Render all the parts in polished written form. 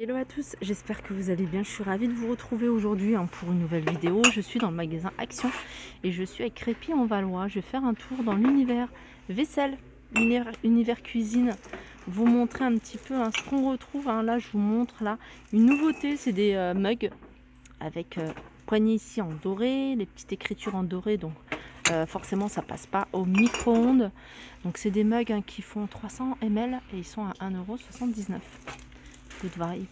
Hello à tous, j'espère que vous allez bien. Je suis ravie de vous retrouver aujourd'hui pour une nouvelle vidéo. Je suis dans le magasin Action et je suis avec Crépy en Valois. Je vais faire un tour dans l'univers vaisselle, univers cuisine, vous montrer un petit peu ce qu'on retrouve. Là, je vous montre là une nouveauté, c'est des mugs avec poignée ici en doré, les petites écritures en doré, donc forcément ça passe pas au micro-ondes. Donc c'est des mugs qui font 300 ml et ils sont à 1,79 €. Good vibes.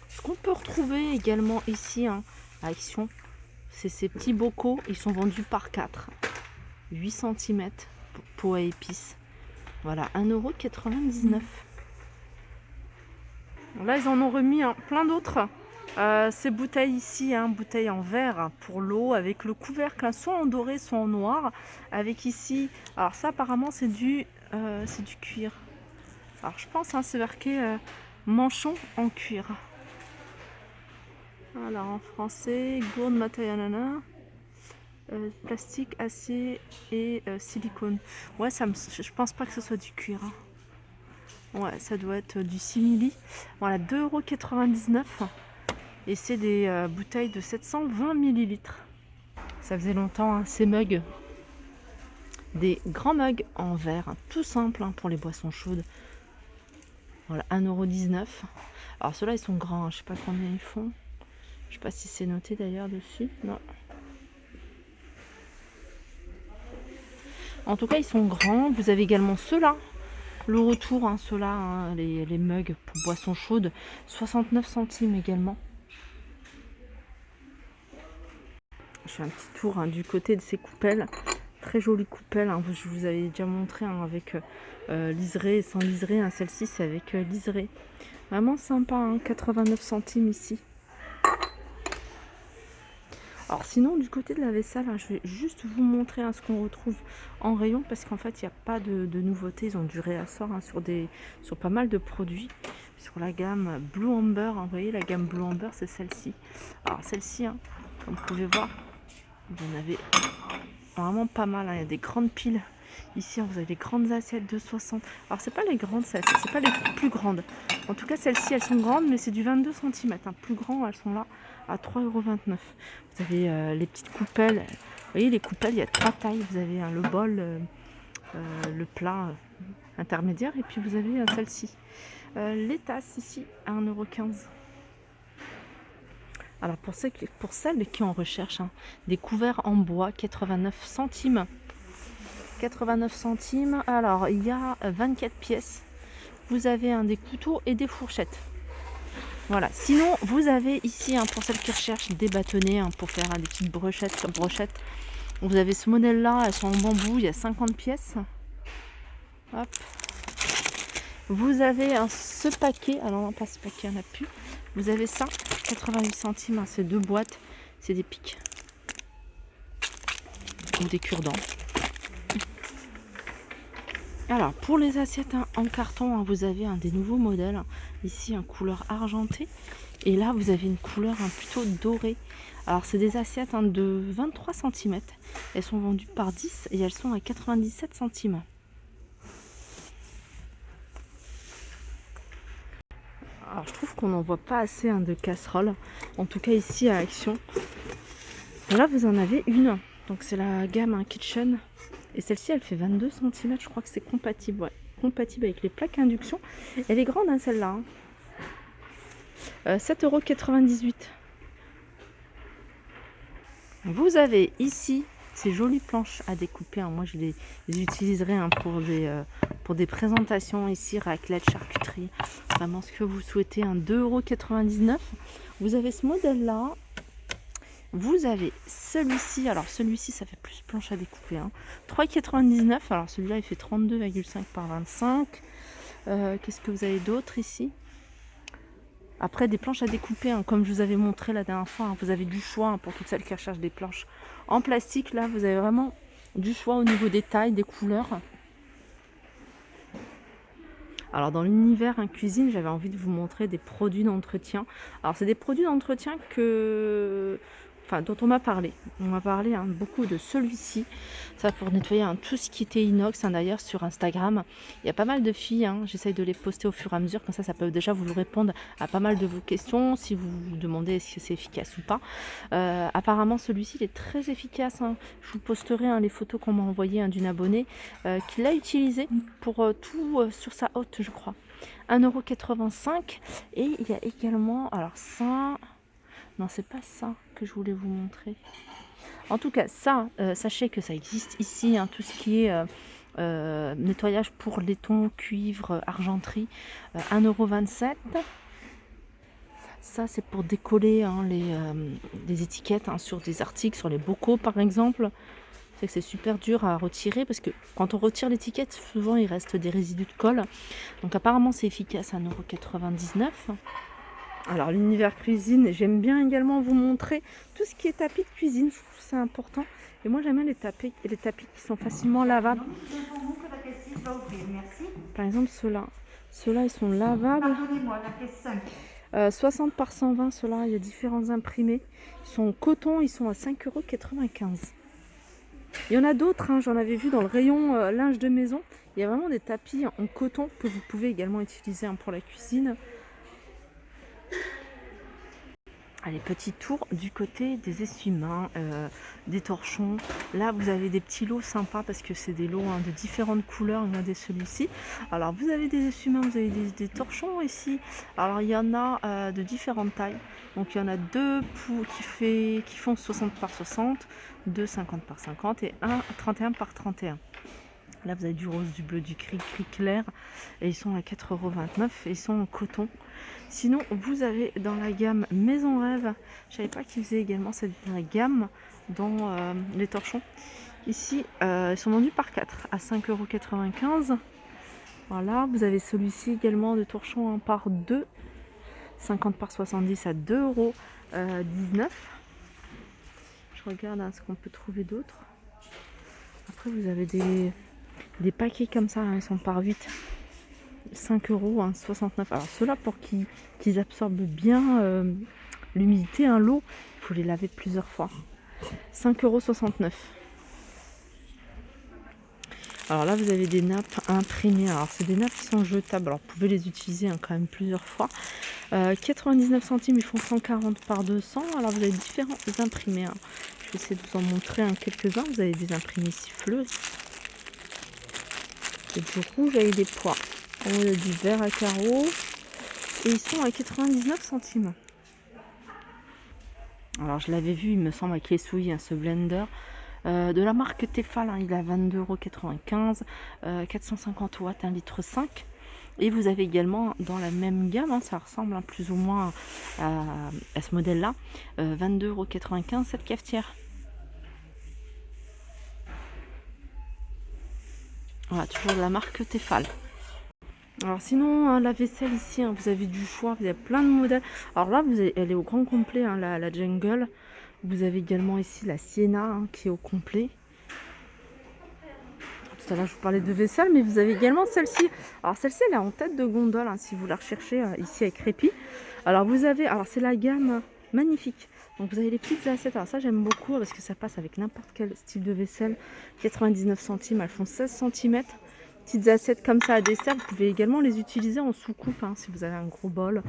Ce qu'on peut retrouver également ici à Action, c'est ces petits bocaux. Ils sont vendus par 4, 8 cm, pot à épices. Voilà, 1,99 €. Là, ils en ont remis plein d'autres. Ces bouteilles ici, bouteilles en verre pour l'eau, avec le couvercle, soit en doré, soit en noir. Avec ici, alors ça apparemment c'est du cuir. Alors je pense c'est marqué manchon en cuir. Voilà, en français, gourde, matériel, plastique, acier et silicone. Ouais, je pense pas que ce soit du cuir. Ouais, ça doit être du simili. Voilà, 2,99 €. Et c'est des bouteilles de 720 millilitres. Ça faisait longtemps, ces mugs. Des grands mugs en verre, tout simple pour les boissons chaudes. Voilà, 1,19 €. Alors ceux-là, ils sont grands, je sais pas combien ils font. Je sais pas si c'est noté d'ailleurs dessus. Non. En tout cas, ils sont grands. Vous avez également ceux-là. Le retour, ceux-là, les mugs pour boissons chaudes, 69 centimes également. Je fais un petit tour du côté de ces coupelles. Très jolies coupelles. Je vous avais déjà montré avec liseré et sans liseré. Celle-ci, c'est avec liseré. Vraiment sympa, 89 centimes ici. Alors sinon, du côté de la vaisselle, je vais juste vous montrer ce qu'on retrouve en rayon, parce qu'en fait, il n'y a pas de nouveautés. Ils ont du réassort sur pas mal de produits. Sur la gamme Blue Amber, vous voyez, la gamme Blue Amber, c'est celle-ci. Alors celle-ci, comme vous pouvez voir, vous en avez vraiment pas mal. Il y a des grandes piles. Ici, vous avez les grandes assiettes de 60. Alors, c'est pas les grandes assiettes, c'est pas les plus grandes. En tout cas, celles-ci, elles sont grandes, mais c'est du 22 cm. Plus grand, elles sont là à 3,29 €. Vous avez les petites coupelles. Vous voyez, les coupelles, il y a 3 tailles. Vous avez le bol, le plat intermédiaire, et puis vous avez celle-ci. Les tasses ici à 1,15 €. Alors pour celles qui en recherchent, des couverts en bois, 89 centimes. 89 centimes. Alors il y a 24 pièces. Vous avez des couteaux et des fourchettes. Voilà. Sinon vous avez ici, pour celles qui recherchent des bâtonnets pour faire des petites brochettes. Vous avez ce modèle là, elles sont en bambou, il y a 50 pièces. Hop. Vous avez ce paquet, alors non pas ce paquet, il n'y en a plus. Vous avez ça, 88 centimes, c'est 2 boîtes, c'est des pics ou des cure-dents. Alors pour les assiettes en carton, vous avez des nouveaux modèles. Ici en couleur argentée, et là vous avez une couleur plutôt dorée. Alors c'est des assiettes de 23 cm. Elles sont vendues par 10 et elles sont à 97 centimes. Alors je trouve qu'on n'en voit pas assez de casseroles. En tout cas ici à Action. Là vous en avez une. Donc c'est la gamme Kitchen. Et celle-ci elle fait 22 cm. Je crois que c'est compatible. Ouais, compatible avec les plaques induction. Elle est grande celle-là. 7,98 €. Vous avez ici ces jolies planches à découper. Moi je les utiliserai pour des présentations ici, raclette, charcuterie, vraiment ce que vous souhaitez. 2,99 €. Vous avez ce modèle là. Vous avez celui-ci. Alors celui-ci ça fait plus planche à découper. 3,99 €. Alors celui-là il fait 32,5 par 25. Qu'est-ce que vous avez d'autre ici? Après, des planches à découper, comme je vous avais montré la dernière fois, vous avez du choix pour toutes celles qui recherchent des planches en plastique. Là, vous avez vraiment du choix au niveau des tailles, des couleurs. Alors, dans l'univers cuisine, j'avais envie de vous montrer des produits d'entretien. Alors, c'est des produits d'entretien que enfin dont on m'a parlé. On m'a parlé beaucoup de celui-ci. Ça pour nettoyer tout ce qui était inox. D'ailleurs sur Instagram, il y a pas mal de filles. J'essaye de les poster au fur et à mesure. Comme ça peut déjà vous répondre à pas mal de vos questions. Si vous vous demandez est-ce que c'est efficace ou pas. Apparemment celui-ci il est très efficace. Je vous posterai les photos qu'on m'a envoyées d'une abonnée qui l'a utilisé pour tout sur sa hotte, je crois. 1,85 €. Et il y a également, alors ça, non c'est pas ça que je voulais vous montrer. En tout cas ça, sachez que ça existe ici, tout ce qui est nettoyage pour laiton, cuivre, argenterie, 1,27 €. Ça c'est pour décoller les étiquettes sur des articles, sur les bocaux par exemple. C'est que c'est super dur à retirer parce que quand on retire l'étiquette, souvent il reste des résidus de colle. Donc apparemment c'est efficace, 1,99 €. Alors l'univers cuisine, j'aime bien également vous montrer tout ce qui est tapis de cuisine, je trouve que c'est important. Et moi j'aime bien les tapis qui sont facilement lavables. Par exemple ceux-là ils sont lavables. 60 par 120, ceux-là, il y a différents imprimés. Ils sont en coton, ils sont à 5,95 €. Il y en a d'autres, j'en avais vu dans le rayon linge de maison. Il y a vraiment des tapis en coton que vous pouvez également utiliser pour la cuisine. Allez, petit tour du côté des essuie-mains, des torchons. Là, vous avez des petits lots sympas parce que c'est des lots de différentes couleurs. Regardez celui-ci. Alors, vous avez des essuie-mains, vous avez des torchons ici. Alors, il y en a de différentes tailles. Donc, il y en a deux qui font 60 par 60, 2 50 par 50 et un 31 par 31. Là, vous avez du rose, du bleu, du gris clair. Et ils sont à 4,29 € et ils sont en coton. Sinon, vous avez dans la gamme Maison Rêve, je ne savais pas qu'ils faisaient également cette gamme dans les torchons. Ici, ils sont vendus par 4 à 5,95 €. Voilà, vous avez celui-ci également de torchon par 2, 50 par 70 à 2,19 €. Je regarde ce qu'on peut trouver d'autre. Après, vous avez des paquets comme ça, ils sont par 8. 5 €, 69. Alors ceux-là, pour qu'ils absorbent bien l'humidité, l'eau, il faut les laver plusieurs fois. 5,69 €. Alors là, vous avez des nappes imprimées. Alors c'est des nappes qui sont jetables. Alors vous pouvez les utiliser quand même plusieurs fois. 99 centimes, ils font 140 par 200. Alors vous avez différents imprimés. Je vais essayer de vous en montrer quelques-uns. Vous avez des imprimés siffleuses. Il y a du rouge avec des pois. Il y a du vert à carreaux. Et ils sont à 99 centimes. Alors je l'avais vu, il me semble, à Kesui, ce blender. De la marque Tefal, il est à 22,95 €. 450 watts, 1,5 litre. Et vous avez également dans la même gamme, ça ressemble plus ou moins à ce modèle-là, 22,95 € cette cafetière. Voilà, toujours de la marque Tefal. Alors sinon, la vaisselle ici, vous avez du choix, vous avez plein de modèles. Alors là, elle est au grand complet, la Jungle. Vous avez également ici la Sienna qui est au complet. Tout à l'heure, je vous parlais de vaisselle, mais vous avez également celle-ci. Alors celle-ci, elle est en tête de gondole, si vous la recherchez ici avec Crépi. Alors vous avez, c'est la gamme magnifique. Donc vous avez les petites assiettes. Alors ça, j'aime beaucoup parce que ça passe avec n'importe quel style de vaisselle. 99 centimes, elles font 16 cm. Petites assiettes comme ça à dessert, vous pouvez également les utiliser en sous-coupe si vous avez un gros bol.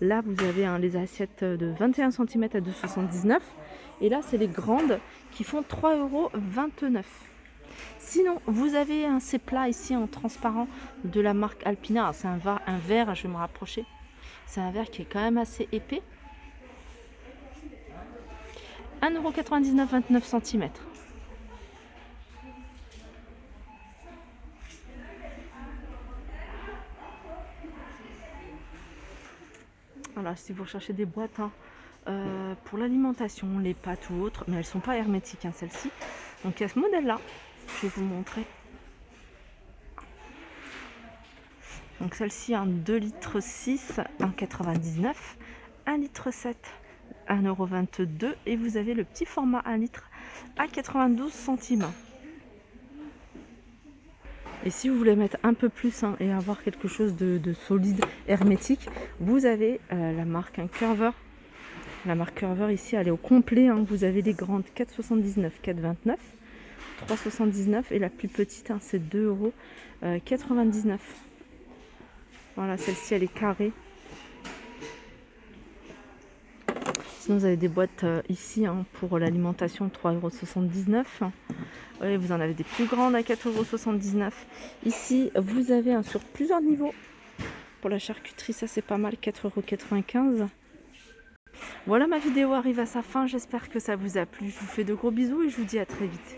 Là, vous avez les assiettes de 21 cm à 2,79 €. Et là, c'est les grandes qui font 3,29 €. Sinon, vous avez ces plats ici en transparent de la marque Alpina. C'est un verre, je vais me rapprocher. C'est un verre qui est quand même assez épais. 1,99 €, 29 cm. Voilà, si vous recherchez des boîtes pour l'alimentation, les pâtes ou autres, mais elles ne sont pas hermétiques, celles-ci. Donc il y a ce modèle-là, je vais vous montrer. Donc celle-ci, 2,6 litres, 1,99 €, 1,7 litre, 1,22 €. Et vous avez le petit format 1 litre à 92 centimes. Et si vous voulez mettre un peu plus et avoir quelque chose de solide, hermétique, vous avez la marque Curver. La marque Curver ici, elle est au complet. Hein. Vous avez les grandes 4,79, 4,29, 3,79 et la plus petite, hein, c'est 2,99 €. Voilà, celle-ci, elle est carrée. Sinon, vous avez des boîtes ici hein, pour l'alimentation, 3,79 €. Ouais, vous en avez des plus grandes à 4,79 €. Ici, vous avez un sur plusieurs niveaux. Pour la charcuterie, ça c'est pas mal, 4,95 €. Voilà, ma vidéo arrive à sa fin. J'espère que ça vous a plu. Je vous fais de gros bisous et je vous dis à très vite.